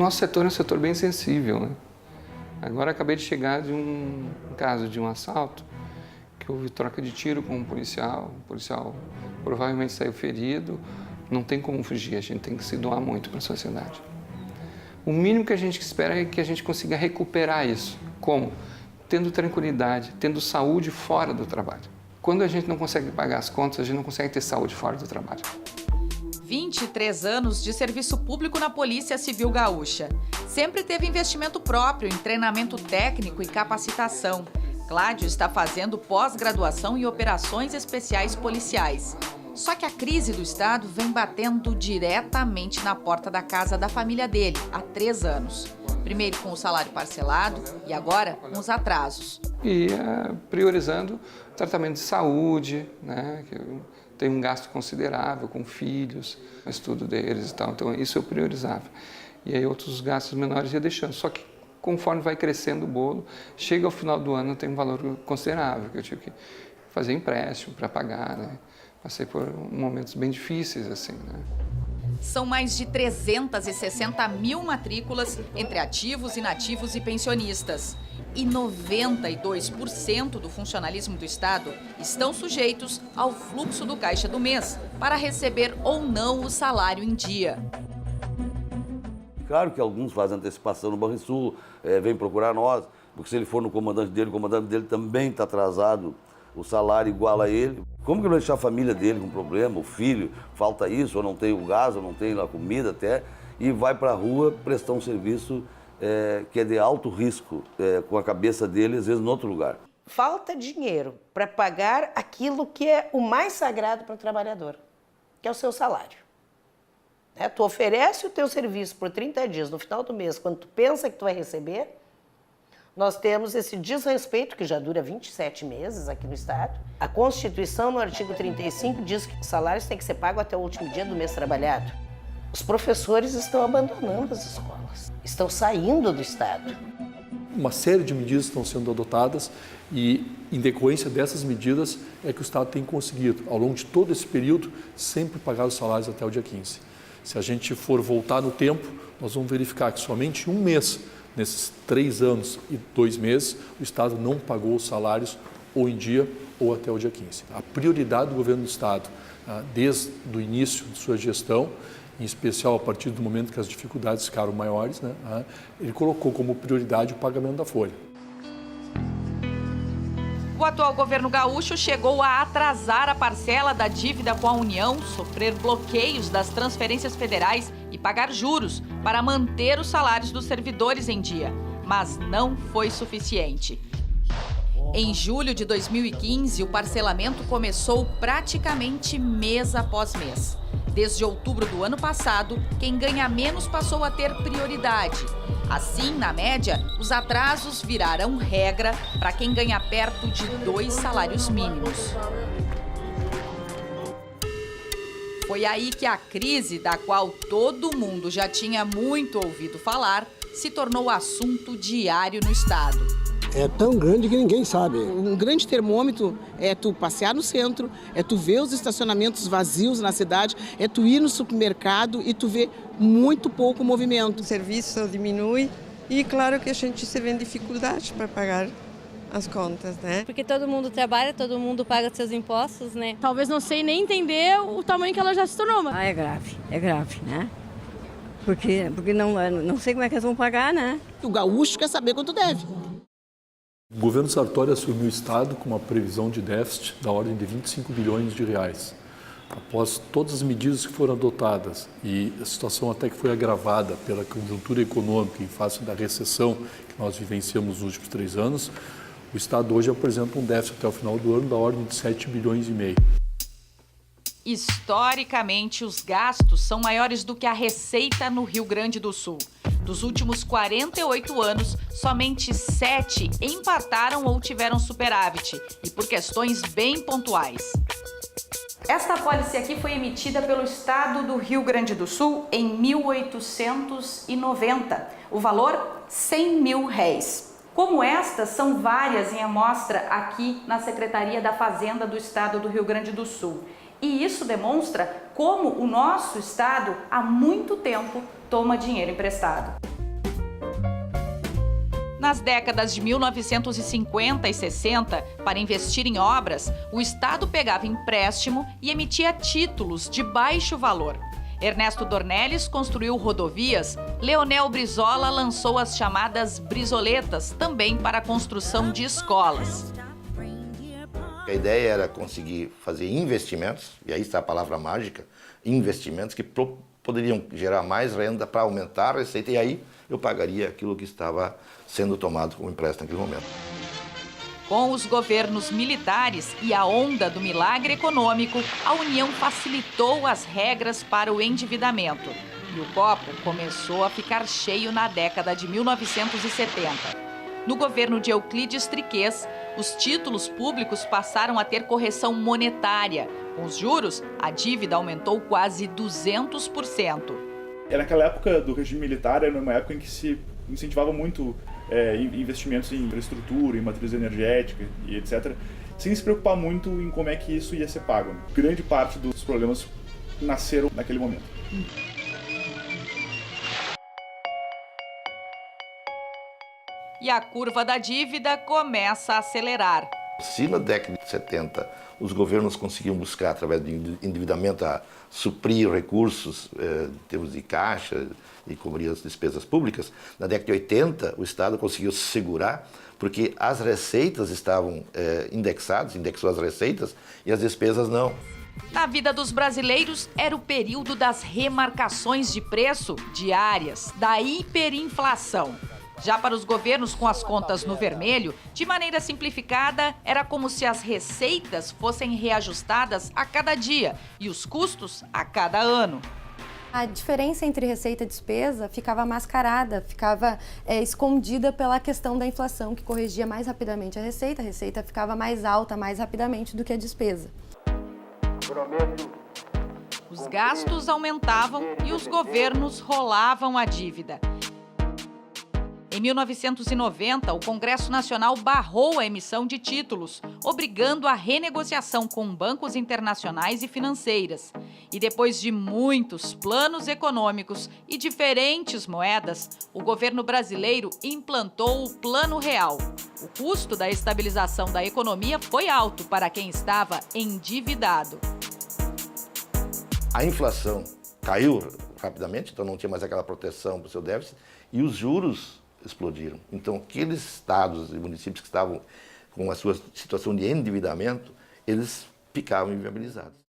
nosso setor é um setor bem sensível, né? Agora acabei de chegar de um caso de um assalto, que houve troca de tiro com um policial. O policial provavelmente saiu ferido. Não tem como fugir, a gente tem que se doar muito para a sociedade. O mínimo que a gente espera é que a gente consiga recuperar isso. Como? Tendo tranquilidade, tendo saúde fora do trabalho. Quando a gente não consegue pagar as contas, a gente não consegue ter saúde fora do trabalho. 23 anos de serviço público na Polícia Civil Gaúcha. Sempre teve investimento próprio em treinamento técnico e capacitação. Cláudio está fazendo pós-graduação em operações especiais policiais. Só que a crise do Estado vem batendo diretamente na porta da casa da família dele há 3 anos. Primeiro com o salário parcelado e agora com os atrasos. E priorizando tratamento de saúde, né, que tem um gasto considerável com filhos, o estudo deles e tal. Então isso eu priorizava. E aí outros gastos menores ia deixando. Só que conforme vai crescendo o bolo, chega ao final do ano tem um valor considerável, que eu tive que fazer empréstimo para pagar, né? Passei por momentos bem difíceis, assim, né? São mais de 360 mil matrículas entre ativos, inativos e pensionistas. E 92% do funcionalismo do Estado estão sujeitos ao fluxo do caixa do mês para receber ou não o salário em dia. Claro que alguns fazem antecipação no Banrisul, vêm procurar nós, porque se ele for no comandante dele, o comandante dele também está atrasado, o salário igual a ele. Como que vai deixar a família dele com problema, o filho, falta isso, ou não tem o gás, ou não tem a comida até, e vai para a rua prestar um serviço que é de alto risco, com a cabeça dele, às vezes, em outro lugar. Falta dinheiro para pagar aquilo que é o mais sagrado para o trabalhador, que é o seu salário. Tu oferece o teu serviço por 30 dias, no final do mês, quando tu pensa que tu vai receber, nós temos esse desrespeito que já dura 27 meses aqui no Estado. A Constituição, no artigo 35, diz que os salários têm que ser pagos até o último dia do mês trabalhado. Os professores estão abandonando as escolas, estão saindo do Estado. Uma série de medidas estão sendo adotadas e, em decorrência dessas medidas, é que o Estado tem conseguido, ao longo de todo esse período, sempre pagar os salários até o dia 15. Se a gente for voltar no tempo, nós vamos verificar que somente um mês, nesses 3 anos e 2 meses, o Estado não pagou os salários ou em dia ou até o dia 15. A prioridade do governo do Estado, desde o início de sua gestão, em especial a partir do momento que as dificuldades ficaram maiores, né, ele colocou como prioridade o pagamento da folha. O atual governo gaúcho chegou a atrasar a parcela da dívida com a União, sofrer bloqueios das transferências federais e pagar juros para manter os salários dos servidores em dia, mas não foi suficiente. Em julho de 2015, o parcelamento começou praticamente mês após mês. Desde outubro do ano passado, quem ganha menos passou a ter prioridade. Assim, na média, os atrasos viraram regra para quem ganha perto de 2 salários mínimos. Foi aí que a crise, da qual todo mundo já tinha muito ouvido falar, se tornou assunto diário no Estado. É tão grande que ninguém sabe. Um grande termômetro é tu passear no centro, é tu ver os estacionamentos vazios na cidade, é tu ir no supermercado e tu ver muito pouco movimento. O serviço diminui e claro que a gente se vê em dificuldade para pagar as contas, né? Porque todo mundo trabalha, todo mundo paga seus impostos, né? Talvez não sei nem entender o tamanho que ela já se tornou. É grave, né? Porque não sei como é que eles vão pagar, né? O gaúcho quer saber quanto deve. O governo Sartori assumiu o Estado com uma previsão de déficit da ordem de 25 bilhões de reais. Após todas as medidas que foram adotadas e a situação até que foi agravada pela conjuntura econômica em face da recessão que nós vivenciamos nos últimos 3 anos, o Estado hoje apresenta um déficit até o final do ano da ordem de 7 bilhões e meio. Historicamente, os gastos são maiores do que a receita no Rio Grande do Sul. Dos últimos 48 anos, somente 7 empataram ou tiveram superávit, e por questões bem pontuais. Esta apólice aqui foi emitida pelo Estado do Rio Grande do Sul em 1890. O valor, R$100 mil. Como estas, são várias em amostra aqui na Secretaria da Fazenda do Estado do Rio Grande do Sul. E isso demonstra como o nosso Estado, há muito tempo, toma dinheiro emprestado. Nas décadas de 1950 e 60, para investir em obras, o Estado pegava empréstimo e emitia títulos de baixo valor. Ernesto Dornelles construiu rodovias, Leonel Brizola lançou as chamadas brisoletas, também para a construção de escolas. A ideia era conseguir fazer investimentos, e aí está a palavra mágica, investimentos que poderiam gerar mais renda para aumentar a receita, e aí eu pagaria aquilo que estava sendo tomado como empréstimo naquele momento. Com os governos militares e a onda do milagre econômico, a União facilitou as regras para o endividamento. E o copo começou a ficar cheio na década de 1970. No governo de Euclides Triquez, os títulos públicos passaram a ter correção monetária. Com os juros, a dívida aumentou quase 200%. Naquela época do regime militar, era uma época em que se incentivava muito investimentos em infraestrutura, em matriz energética e etc., sem se preocupar muito em como é que isso ia ser pago. Grande parte dos problemas nasceram naquele momento. E a curva da dívida começa a acelerar. Se na década de 70 os governos conseguiam buscar, através do endividamento, a suprir recursos em termos de caixa e cobrir as despesas públicas, na década de 80 o Estado conseguiu se segurar porque as receitas estavam indexadas, indexou as receitas e as despesas não. Na vida dos brasileiros, era o período das remarcações de preço diárias, da hiperinflação. Já para os governos com as contas no vermelho, de maneira simplificada, era como se as receitas fossem reajustadas a cada dia e os custos a cada ano. A diferença entre receita e despesa ficava mascarada, ficava escondida pela questão da inflação, que corrigia mais rapidamente a receita ficava mais alta mais rapidamente do que a despesa. Os gastos aumentavam e os governos rolavam a dívida. Em 1990, o Congresso Nacional barrou a emissão de títulos, obrigando a renegociação com bancos internacionais e financeiras. E depois de muitos planos econômicos e diferentes moedas, o governo brasileiro implantou o Plano Real. O custo da estabilização da economia foi alto para quem estava endividado. A inflação caiu rapidamente, então não tinha mais aquela proteção para o seu déficit, e os juros explodiram. Então, aqueles estados e municípios que estavam com a sua situação de endividamento, eles ficavam inviabilizados.